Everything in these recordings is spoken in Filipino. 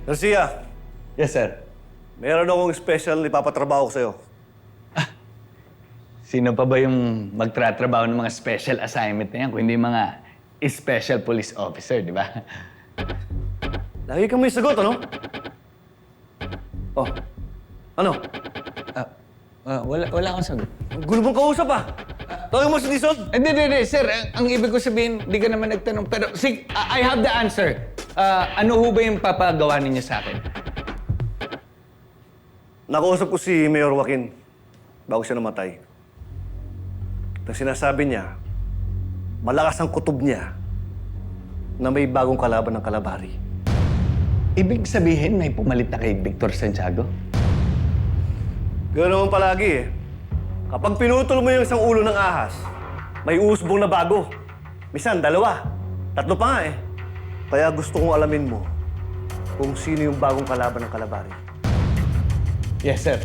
Garcia, Yes, sir. meron akong special na ipapatrabaho ko sa'yo. Sino pa ba yung magtratrabaho ng mga special assignment na yan kung hindi mga special police officer, di ba? Lagi kang may sagot, ano? Oh, ano? Wala akong sagot. Ang gulo mong kausap, ah! Tawagin mo si Dison! Hindi, sir. Ang ibig ko sabihin, hindi ka naman nagtanong. Pero, I have the answer. Ano ho ba yung papagawa ninyo sa akin? Nakausap ko si Mayor Joaquin bago siya namatay. At sinasabi niya, malakas ang kutob niya na may bagong kalaban ng Kalabari. Ibig sabihin, may pumalit na kay Victor Santiago? Ganoon naman palagi eh. Kapag pinutol mo yung isang ulo ng ahas, may usbong na bago. Minsan, 2, 3 pa nga eh. Kaya gusto kong alamin mo kung sino yung bagong kalaban ng Kalabari. Yes, sir.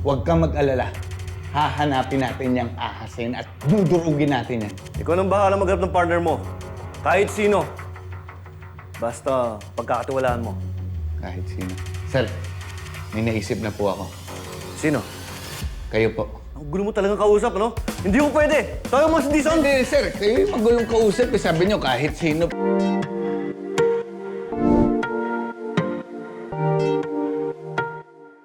Huwag kang mag-alala. Hahanapin natin yung ahasin at dudurugin natin yan. Ikaw nang bahala maghanap ng partner mo. Kahit sino. Basta pagkakatiwalaan mo. Kahit sino. Sir, may naisip na po ako. Sino? Kayo po. Ang gulo mo talagang kausap, ano? Hindi mo pwede! Tawag mo si Dison! Hindi, sir. Kayo yung magulong kausap. Sabi niyo kahit sino.